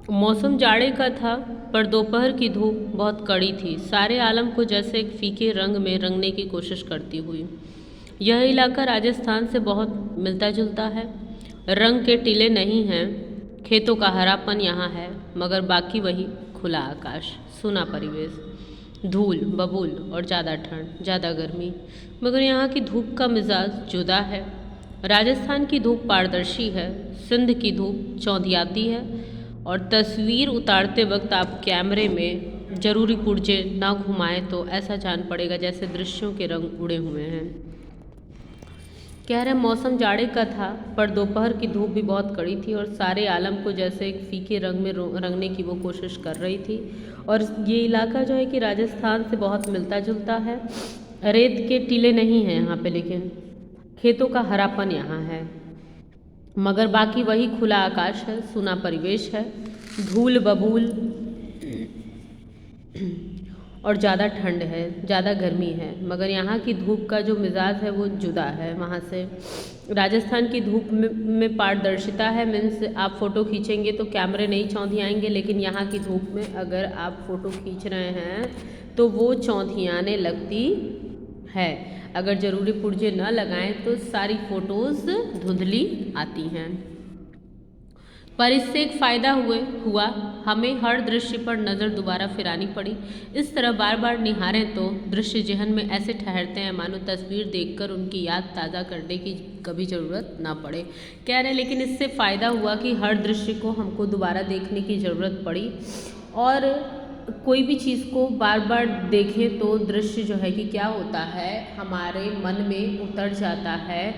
मौसम जाड़े का था, पर दोपहर की धूप बहुत कड़ी थी, सारे आलम को जैसे एक फीके रंग में रंगने की कोशिश करती हुई। यह इलाका राजस्थान से बहुत मिलता जुलता है। रंग के टीले नहीं हैं, खेतों का हरापन यहाँ है, मगर बाकी वही खुला आकाश, सूना परिवेश, धूल बबूल और ज़्यादा ठंड, ज़्यादा गर्मी। मगर यहाँ की धूप का मिजाज जुदा है। राजस्थान की धूप पारदर्शी है, सिंध की धूप चौंधियाती है, और तस्वीर उतारते वक्त आप कैमरे में जरूरी पुर्जे ना घुमाएं तो ऐसा जान पड़ेगा जैसे दृश्यों के रंग उड़े हुए हैं। कह रहे मौसम जाड़े का था, पर दोपहर की धूप भी बहुत कड़ी थी और सारे आलम को जैसे एक फीके रंग में रंगने की वो कोशिश कर रही थी। और ये इलाका जो है कि राजस्थान से बहुत मिलता जुलता है। रेत के टीले नहीं हैं यहाँ पे, लेकिन खेतों का हरापन यहाँ है, मगर बाकी वही खुला आकाश है, सूना परिवेश है, धूल बबूल और ज़्यादा ठंड है, ज़्यादा गर्मी है। मगर यहाँ की धूप का जो मिजाज है वो जुदा है वहाँ से। राजस्थान की धूप में पारदर्शिता है, मीन्स आप फ़ोटो खींचेंगे तो कैमरे नहीं चौंधियाएंगे, लेकिन यहाँ की धूप में अगर आप फ़ोटो खींच रहे हैं तो वो चौंधियाने लगती है। अगर ज़रूरी पुर्जे न लगाएं तो सारी फ़ोटोज़ धुंधली आती हैं। पर इससे एक फ़ायदा हुआ, हमें हर दृश्य पर नज़र दोबारा फिरानी पड़ी। इस तरह बार बार निहारें तो दृश्य जहन में ऐसे ठहरते हैं मानो तस्वीर देखकर उनकी याद ताज़ा करने की कभी ज़रूरत ना पड़े। कह रहे हैं लेकिन इससे फ़ायदा हुआ कि हर दृश्य को हमको दोबारा देखने की ज़रूरत पड़ी, और कोई भी चीज़ को बार बार देखें तो दृश्य जो है कि क्या होता है, हमारे मन में उतर जाता है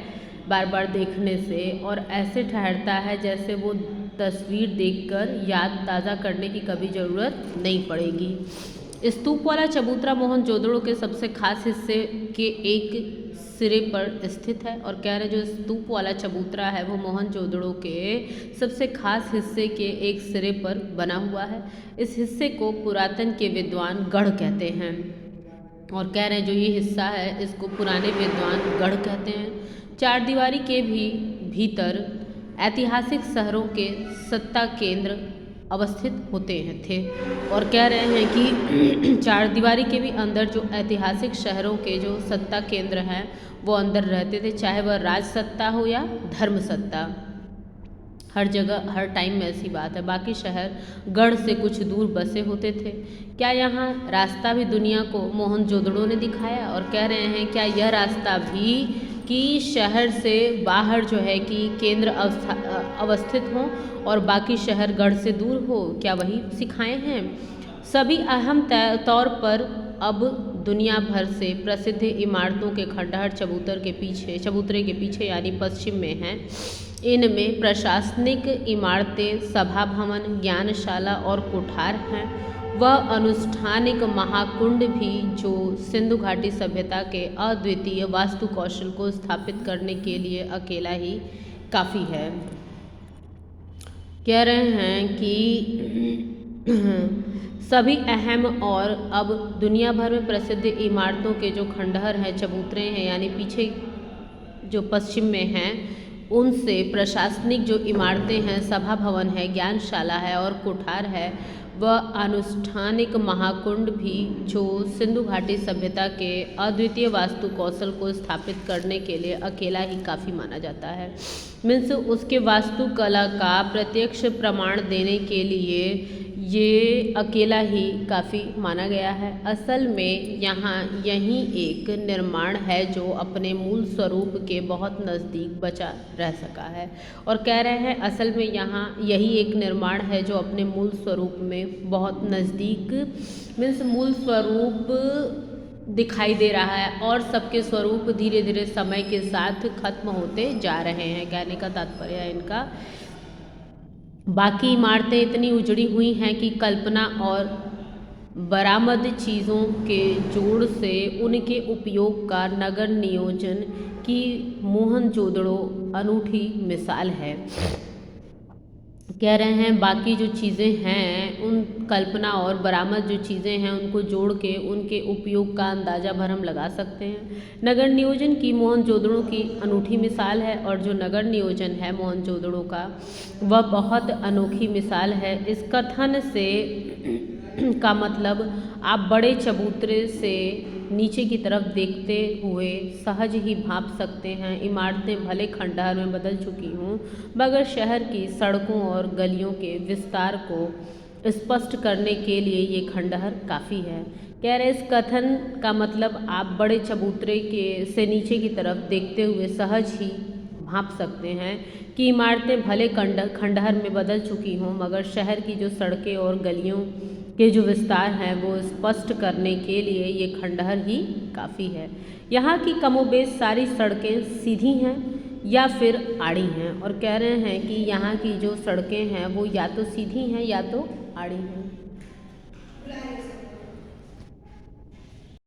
बार बार देखने से, और ऐसे ठहरता है जैसे वो तस्वीर देखकर याद ताज़ा करने की कभी ज़रूरत नहीं पड़ेगी। स्तूप वाला चबूतरा मोहनजोदड़ो के सबसे खास हिस्से के एक सिरे पर स्थित है, और कह रहे जो स्तूप वाला चबूतरा है वो मोहनजोदड़ो के सबसे खास हिस्से के एक सिरे पर बना हुआ है। इस हिस्से को पुरातन के विद्वान गढ़ कहते हैं, और कह रहे हैं जो ये हिस्सा है इसको पुराने विद्वान गढ़ कहते हैं। चार दीवारी के भी भीतर ऐतिहासिक शहरों के सत्ता केंद्र अवस्थित होते थे, और कह रहे हैं कि चार दीवारी के भी अंदर जो ऐतिहासिक शहरों के जो सत्ता केंद्र हैं वो अंदर रहते थे, चाहे वह राज सत्ता हो या धर्म सत्ता। हर जगह हर टाइम में ऐसी बात है। बाकी शहर गढ़ से कुछ दूर बसे होते थे। क्या यहाँ रास्ता भी दुनिया को मोहनजोदड़ो ने दिखाया, और कह रहे हैं क्या यह रास्ता भी कि शहर से बाहर जो है कि केंद्र अवस्थित हों और बाकी शहर गढ़ से दूर हो, क्या वही सिखाए हैं। सभी अहम तौर पर अब दुनिया भर से प्रसिद्ध इमारतों के खंडहर चबूतरे के पीछे यानी पश्चिम में हैं। इनमें प्रशासनिक इमारतें, सभा भवन, ज्ञानशाला और कोठार हैं। वह अनुष्ठानिक महाकुंड भी जो सिंधु घाटी सभ्यता के अद्वितीय वास्तु कौशल को स्थापित करने के लिए अकेला ही काफ़ी है। कह रहे हैं कि सभी अहम और अब दुनिया भर में प्रसिद्ध इमारतों के जो खंडहर हैं, चबूतरे हैं, यानी पीछे जो पश्चिम में हैं, उनसे प्रशासनिक जो इमारतें हैं, सभा भवन है, ज्ञानशाला है और कोठार है, वह अनुष्ठानिक महाकुंड भी जो सिंधु घाटी सभ्यता के अद्वितीय वास्तु कौशल को स्थापित करने के लिए अकेला ही काफ़ी माना जाता है। मीन्स उसके वास्तुकला का प्रत्यक्ष प्रमाण देने के लिए ये अकेला ही काफ़ी माना गया है। असल में यहाँ यही एक निर्माण है जो अपने मूल स्वरूप के बहुत नज़दीक बचा रह सका है, और कह रहे हैं असल में यहाँ यही एक निर्माण है जो अपने मूल स्वरूप में बहुत नज़दीक, मीन्स मूल स्वरूप दिखाई दे रहा है, और सबके स्वरूप धीरे धीरे समय के साथ खत्म होते जा रहे हैं, कहने का तात्पर्य है इनका। बाकी इमारतें इतनी उजड़ी हुई हैं कि कल्पना और बरामद चीज़ों के जोड़ से उनके उपयोग का नगर नियोजन की मोहनजोदड़ो अनूठी मिसाल है। कह रहे हैं बाकी जो चीज़ें हैं उन कल्पना और बरामद जो चीज़ें हैं उनको जोड़ के उनके उपयोग का अंदाज़ा भर हम लगा सकते हैं। नगर नियोजन की मोहनजोदड़ो की अनूठी मिसाल है और जो नगर नियोजन है मोहनजोदड़ो का वह बहुत अनोखी मिसाल है। इस कथन से का मतलब आप बड़े चबूतरे से नीचे की तरफ देखते हुए सहज ही भाप सकते हैं। इमारतें भले खंडहर में बदल चुकी हों मगर शहर की सड़कों और गलियों के विस्तार को स्पष्ट करने के लिए ये खंडहर काफ़ी है। कह रहे इस कथन का मतलब आप बड़े चबूतरे के से नीचे की तरफ देखते हुए सहज ही भाप सकते हैं कि इमारतें भले खंडहर में बदल चुकी हों मगर शहर की जो सड़कें और गलियों के जो विस्तार हैं वो स्पष्ट करने के लिए ये खंडहर ही काफ़ी है। यहाँ की कमोबेश सारी सड़कें सीधी हैं या फिर आड़ी हैं और कह रहे हैं कि यहाँ की जो सड़कें हैं वो या तो सीधी हैं या तो आड़ी हैं।